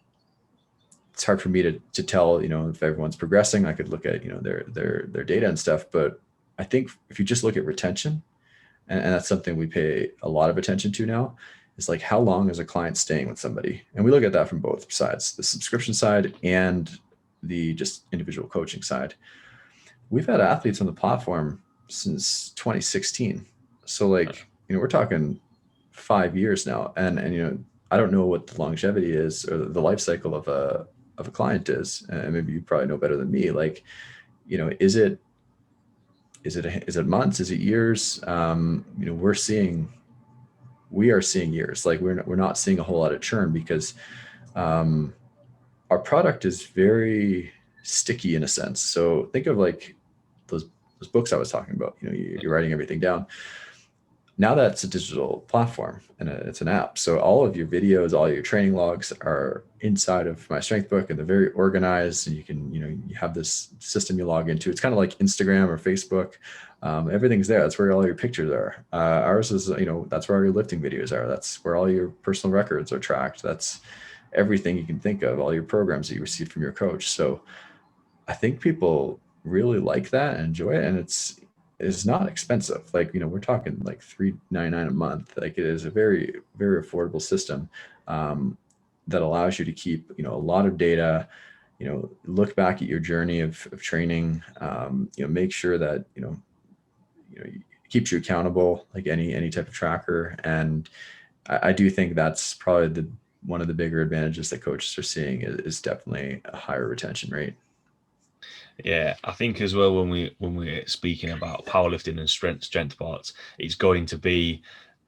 it's hard for me to tell, if everyone's progressing. I could look at, their data and stuff, but I think if you just look at retention, and that's something we pay a lot of attention to now, is like, how long is a client staying with somebody? And we look at that from both sides, the subscription side and the just individual coaching side. We've had athletes on the platform since 2016. So like, we're talking 5 years now. And I don't know what the longevity is, or the life cycle of a client is. And maybe you probably know better than me. Like, is it months? Is it years? We are seeing years. Like, we're not seeing a whole lot of churn, because our product is very sticky in a sense. So think of like those books I was talking about. You're writing everything down. now that's a digital platform and it's an app. So all of your videos, all your training logs are inside of my strength book, and they're very organized. And you can, you have this system you log into. It's kind of like Instagram or Facebook. Everything's there. That's where all your pictures are. Ours is, that's where all your lifting videos are. That's where all your personal records are tracked. That's everything you can think of, all your programs that you receive from your coach. So I think people really like that and enjoy it. And it's not expensive. Like, we're talking like $3.99 a month. Like, it is a very, very affordable system that allows you to keep, a lot of data, look back at your journey of training, make sure that, keeps you accountable, like any type of tracker. And I do think that's probably one of the bigger advantages that coaches are seeing is definitely a higher retention rate. Yeah, I think as well when we're speaking about powerlifting and strength parts, it's going to be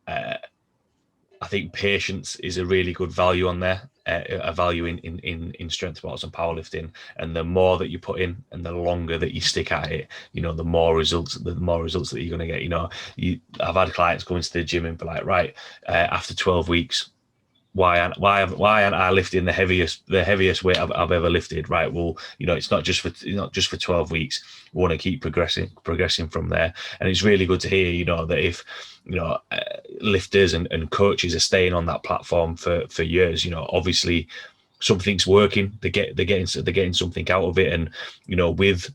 I think patience is a really good value on there, a value in strength parts and powerlifting. And the more that you put in, and the longer that you stick at it, the more results that you're going to get. I've had clients go into the gym and be like, right, after 12 weeks, why aren't I lifting the heaviest weight I've ever lifted? Right. Well, it's not just for 12 weeks. We want to keep progressing from there. And it's really good to hear, that if, lifters and coaches are staying on that platform for years, obviously something's working. They're getting something out of it. And, with,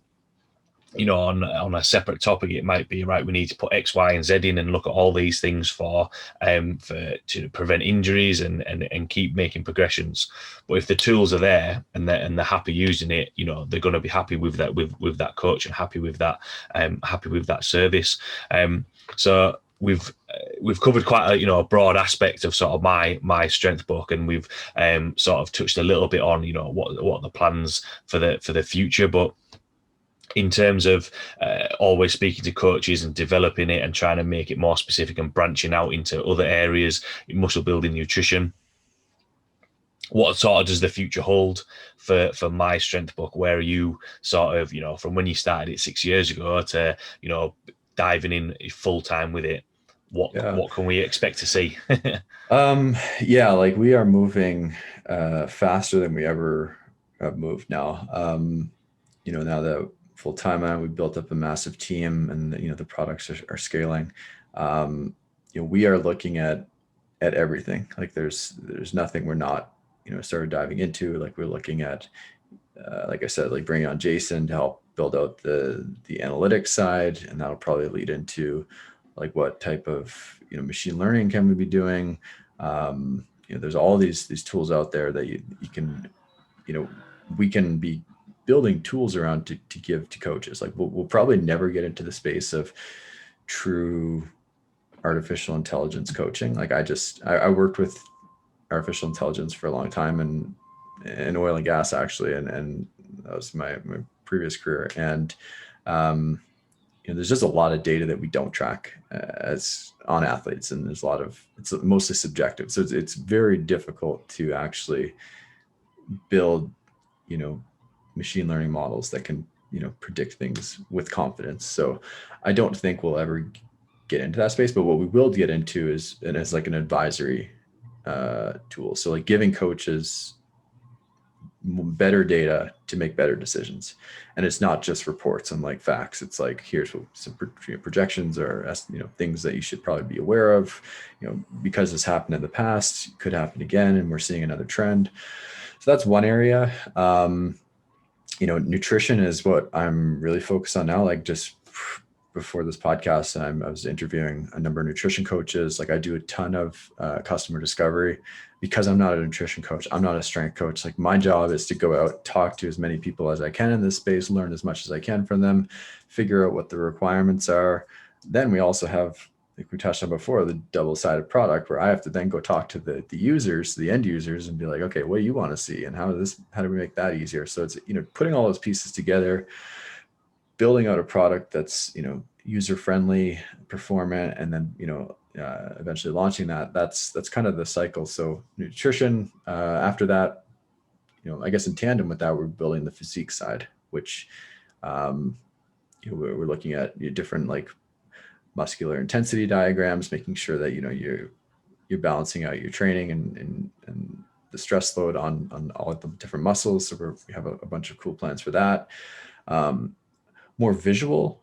on a separate topic, it might be right. We need to put X, Y, and Z in and look at all these things to prevent injuries and keep making progressions. But if the tools are there and they're happy using it, they're going to be happy with that with that coach and happy with that service. So we've covered quite a broad aspect of sort of my strength book, and we've sort of touched a little bit on what the plans for the future, but in terms of always speaking to coaches and developing it and trying to make it more specific and branching out into other areas, muscle building, nutrition, what sort of does the future hold for my strength book? Where are you sort of, from when you started it 6 years ago to, diving in full time with it? What can we expect to see? Yeah, like we are moving faster than we ever have moved now. Now that full time on, we built up a massive team, and the products are scaling. We are looking at everything. Like there's nothing we're not started diving into. Like we're looking at like I said, like bringing on Jason to help build out the analytics side, and that'll probably lead into like what type of machine learning can we be doing. There's all these tools out there that you can we can be building tools around to give to coaches. Like we'll probably never get into the space of true artificial intelligence coaching. Like I worked with artificial intelligence for a long time, and in oil and gas actually, and that was my previous career. And there's just a lot of data that we don't track as on athletes, and there's it's mostly subjective. So it's very difficult to actually build machine learning models that can predict things with confidence. So I don't think we'll ever get into that space, but what we will get into is like an advisory tool. So like giving coaches better data to make better decisions. And it's not just reports and like facts. It's like, here's what some projections or things that you should probably be aware of, because this happened in the past, could happen again, and we're seeing another trend. So that's one area. Nutrition is what I'm really focused on now. Like just before this podcast, I was interviewing a number of nutrition coaches. Like I do a ton of customer discovery because I'm not a nutrition coach. I'm not a strength coach. Like my job is to go out, talk to as many people as I can in this space, learn as much as I can from them, figure out what the requirements are. Then we also have, like we touched on before, the double-sided product where I have to then go talk to the users, the end users, and be like, okay, what do you want to see? And how do we make that easier? So it's, putting all those pieces together, building out a product that's, user-friendly, performant, and then, eventually launching that. That's kind of the cycle. So nutrition, after that, I guess in tandem with that, we're building the physique side, which, we're looking at different like muscular intensity diagrams, making sure that, you're balancing out your training and the stress load on all of the different muscles. So we have a bunch of cool plans for that. More visual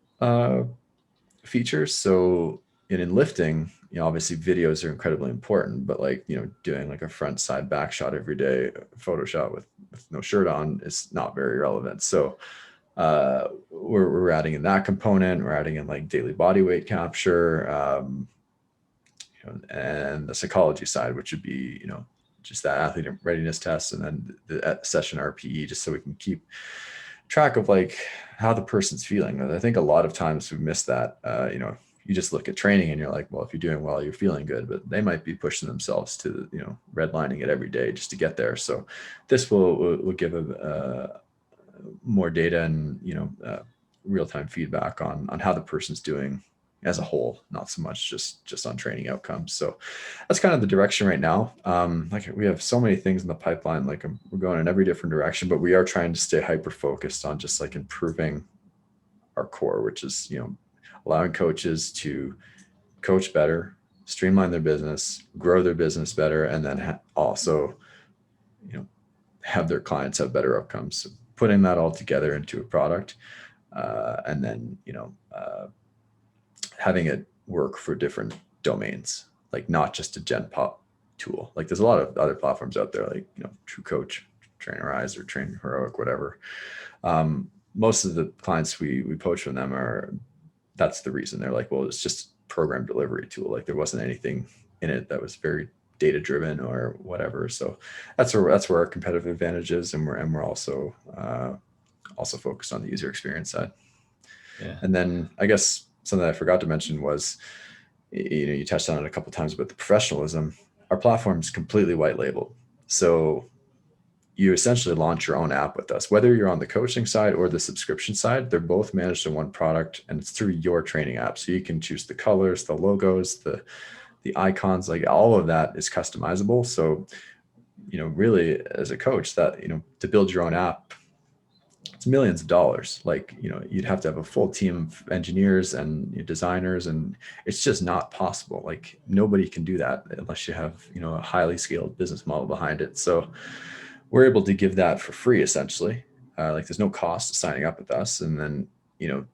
features. So in lifting, obviously videos are incredibly important, but doing like a front side back shot every day, photo shot with no shirt on is not very relevant. So we're adding in that component. We're adding in like daily body weight capture, and the psychology side, which would be, just that athlete readiness test, and then the session RPE, just so we can keep track of like how the person's feeling. I think a lot of times we miss that. You just look at training and you're like, well, if you're doing well, you're feeling good, but they might be pushing themselves to, redlining it every day just to get there. So this will give a more data and, real-time feedback on how the person's doing as a whole, not so much just on training outcomes. So that's kind of the direction right now. Like we have so many things in the pipeline, like we're going in every different direction, but we are trying to stay hyper-focused on just like improving our core, which is, allowing coaches to coach better, streamline their business, grow their business better, and then also, have their clients have better outcomes. So putting that all together into a product, and then, having it work for different domains, like not just a Gen Pop tool. Like there's a lot of other platforms out there, like, True Coach, Trainerize, or Train Heroic, whatever. Most of the clients we poach from them that's the reason. They're like, well, it's just program delivery tool. Like there wasn't anything in it that was very data driven or whatever. So that's where our competitive advantage is. And we're also focused on the user experience side. Yeah. And then I guess something I forgot to mention was, you touched on it a couple of times, but the professionalism. Our platform is completely white labeled. So you essentially launch your own app with us, whether you're on the coaching side or the subscription side. They're both managed in one product, and it's through your training app. So you can choose the colors, the logos, the icons, like all of that is customizable. So, really as a coach, that, to build your own app, it's millions of dollars. Like, you'd have to have a full team of engineers and designers, and it's just not possible. Like nobody can do that unless you have, a highly scaled business model behind it. So we're able to give that for free, essentially. Like there's no cost to signing up with us. And then,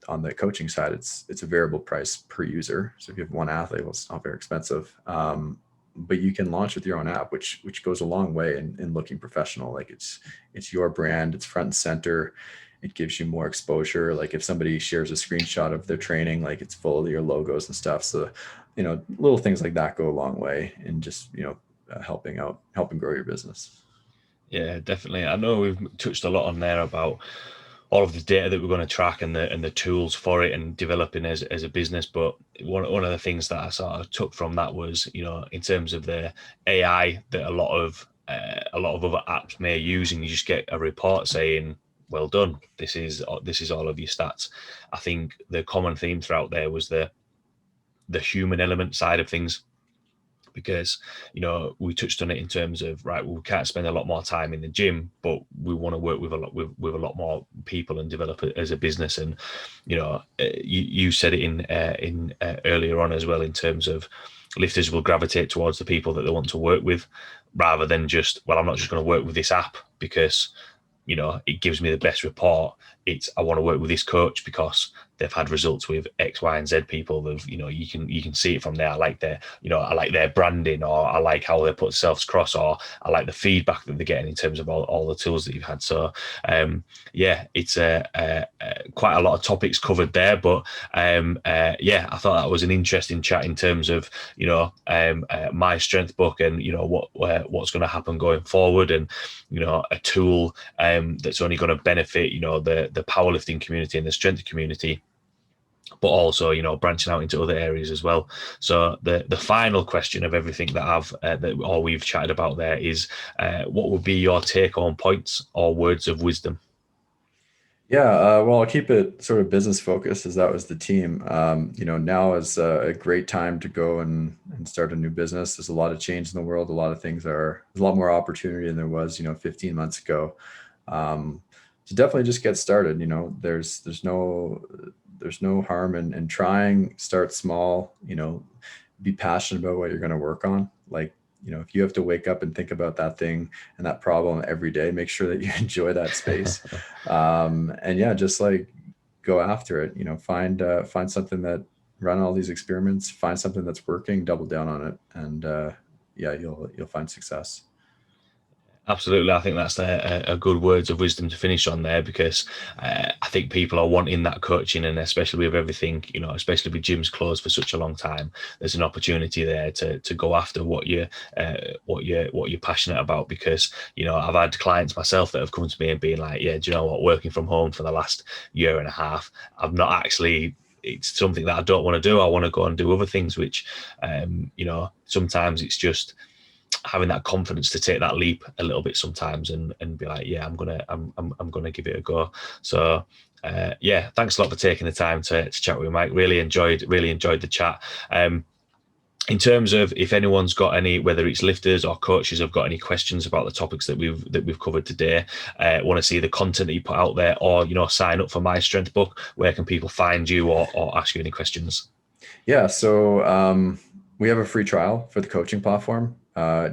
on the coaching side, it's a variable price per user. So if you have one athlete, well, it's not very expensive. But you can launch with your own app, which goes a long way in looking professional. Like it's your brand, it's front and center. It gives you more exposure. Like if somebody shares a screenshot of their training, like it's full of your logos and stuff. So, little things like that go a long way in just, helping grow your business. Yeah, definitely. I know we've touched a lot on there about all of the data that we're going to track and the tools for it and developing as a business. But one of the things that I sort of took from that was, in terms of the AI that a lot of other apps may use, and you just get a report saying, well done, this is all of your stats. I think the common theme throughout there was the human element side of things, because we touched on it in terms of, right, we can't spend a lot more time in the gym, but we want to work with a lot more people and develop it as a business. And you said it in earlier on as well, in terms of lifters will gravitate towards the people that they want to work with, rather than just, well, I'm not just going to work with this app because it gives me the best report. It's, I want to work with this coach because they've had results with X, Y, and Z people. You can see it from there. I like their branding, or I like how they put themselves across, or I like the feedback that they're getting in terms of all the tools that you've had. So it's quite a lot of topics covered there, but I thought that was an interesting chat in terms of my strength book and what's going to happen going forward, and a tool that's only going to benefit the powerlifting community and the strength community, but also branching out into other areas as well. So the final question of everything that we've chatted about there is, what would be your take home points or words of wisdom? Yeah, well, I'll keep it sort of business focused, as that was the team. Now is a great time to go and start a new business. There's a lot of change in the world. There's a lot more opportunity than there was 15 months ago. So definitely just get started. There's no there's no harm in trying. Start small, be passionate about what you're going to work on. Like, if you have to wake up and think about that thing and that problem every day, make sure that you enjoy that space. And yeah, just like go after it, find something that, run all these experiments, find something that's working, double down on it. And yeah, you'll find success. Absolutely. I think that's a good words of wisdom to finish on there, because I think people are wanting that coaching, and especially with everything, especially with gyms closed for such a long time, there's an opportunity there to go after what you're passionate about. Because, I've had clients myself that have come to me and been like, yeah, do you know what, working from home for the last year and a half, I've not actually, it's something that I don't want to do. I want to go and do other things, which, sometimes it's just having that confidence to take that leap a little bit sometimes, and be like, yeah, I'm gonna give it a go. So yeah, thanks a lot for taking the time to chat with me, Mike. Really enjoyed the chat. In terms of if anyone's got any, whether it's lifters or coaches, have got any questions about the topics that we've covered today, want to see the content that you put out there, or sign up for My Strength book, where can people find you or ask you any questions? Yeah, so we have a free trial for the coaching platform.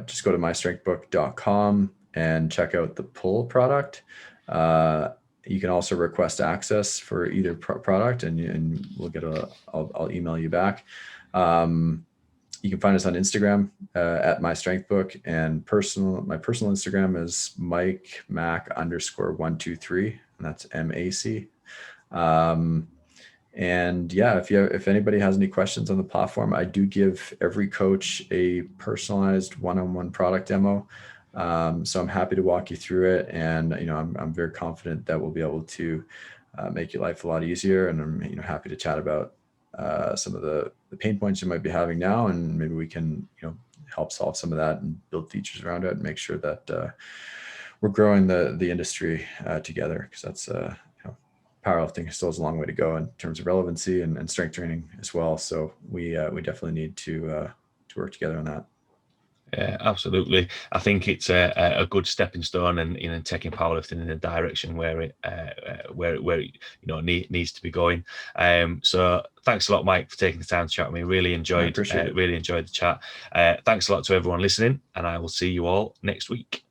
Just go to mystrengthbook.com and check out the Pull product. You can also request access for either product, and we'll I'll email you back. You can find us on Instagram at mystrengthbook, and my personal Instagram is MikeMac_123, and that's MAC. And yeah, if anybody has any questions on the platform, I do give every coach a personalized one-on-one product demo. So I'm happy to walk you through it, and I'm very confident that we'll be able to make your life a lot easier. And I'm happy to chat about some of the pain points you might be having now, and maybe we can help solve some of that and build features around it and make sure that we're growing the industry together, because that's powerlifting still has a long way to go in terms of relevancy and strength training as well. So we definitely need to work together on that. Yeah, absolutely. I think it's a good stepping stone, and taking powerlifting in a direction where it needs to be going. So thanks a lot, Mike, for taking the time to chat with me. Really enjoyed the chat. Thanks a lot to everyone listening, and I will see you all next week.